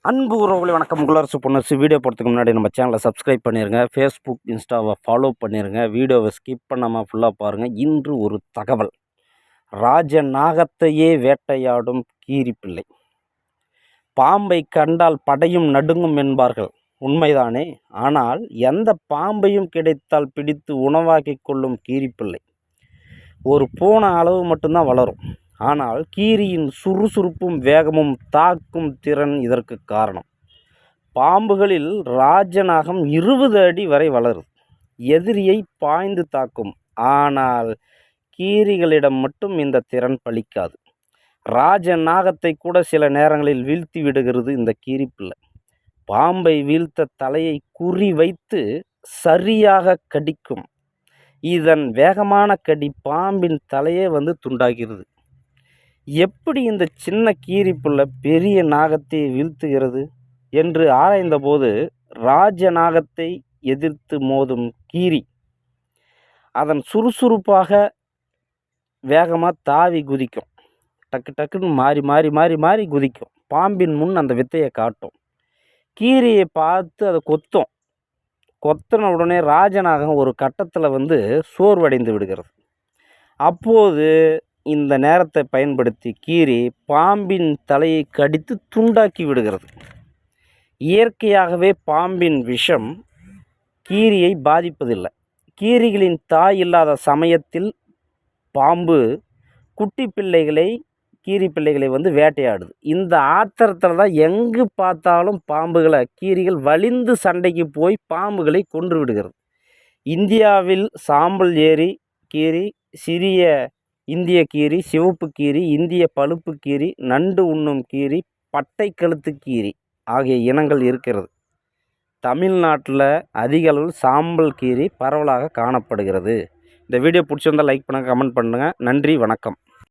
அன்பு உறவுகளை வணக்கம். குலரசு பொன்னரசு. வீடியோ போகிறதுக்கு முன்னாடி நம்ம சேனலை சப்ஸ்கிரைப் பண்ணிடுங்க. ஃபேஸ்புக் இன்ஸ்டாவை ஃபாலோ பண்ணிடுங்க. வீடியோவை ஸ்கிப் பண்ணாமல் ஃபுல்லாக பாருங்கள். இன்று ஒரு தகவல். ராஜநாகத்தையே வேட்டையாடும் கீரிப்பிள்ளை. பாம்பை கண்டால் படையும் நடுங்கும் என்பார்கள், உண்மைதானே? ஆனால் எந்த பாம்பையும் கிடைத்தால் பிடித்து உணவாக்கி கொள்ளும் கீரிப்பிள்ளை ஒரு பூனை அளவு மட்டும்தான் வளரும். ஆனால் கீரியின் சுறுசுறுப்பும் வேகமும் தாக்கும் திறன் இதற்கு காரணம். பாம்புகளில் ராஜநாகம் 20 அடி வரை வளரும். எதிரியை பாய்ந்து தாக்கும். ஆனால் கீரிகளிடம் மட்டும் இந்த திறன் பலிக்காது. ராஜநாகத்தை கூட சில நேரங்களில் வீழ்த்தி விடுகிறது இந்த கீரிப்பிள்ளை. பாம்பை வீழ்த்த தலையை குறி வைத்து சரியாக கடிக்கும். இதன் வேகமான கடி பாம்பின் தலையே துண்டாகிறது. எப்படி இந்த சின்ன கீரிப்புள்ள பெரிய நாகத்தை வீழ்த்துகிறது என்று ஆராய்ந்தபோது, ராஜநாகத்தை எதிர்த்து மோதும் கீரி அதன் சுறுசுறுப்பாக வேகமாக தாவி குதிக்கும். டக்கு டக்குன்னு மாறி மாறி மாறி மாறி குதிக்கும். பாம்பின் முன் அந்த வித்தையை காட்டும். கீரியை பார்த்து அதை கொத்தும். கொத்தின உடனே ராஜநாகம் ஒரு கட்டத்தில் சோர்வடைந்து விடுகிறது. அப்போது இந்த நேரத்தை பயன்படுத்தி கீரி பாம்பின் தலையை கடித்து துண்டாக்கி விடுகிறது. இயற்கையாகவே பாம்பின் விஷம் கீரியை பாதிப்பதில்லை. கீரிகளின் தாய் இல்லாத சமயத்தில் பாம்பு குட்டி பிள்ளைகளை கீரி பிள்ளைகளை வேட்டையாடுது. இந்த ஆத்திரத்தில் தான் எங்கு பார்த்தாலும் பாம்புகளை கீரிகள் வலிந்து சண்டைக்கு போய் பாம்புகளை கொன்று விடுகிறது. இந்தியாவில் சாம்பல் ஏரி கீரி, சிறிய இந்திய கீரி, சிவப்பு கீரி, இந்திய பழுப்பு கீரி, நண்டு உண்ணும் கீரி, பட்டை கழுத்து கீரி ஆகிய இனங்கள் இருக்கிறது. தமிழ்நாட்டில் அதிக அளவில் சாம்பல் கீரி பரவலாக காணப்படுகிறது. இந்த வீடியோ பிடிச்சிருந்தால் லைக் பண்ணுங்கள், கமெண்ட் பண்ணுங்கள். நன்றி, வணக்கம்.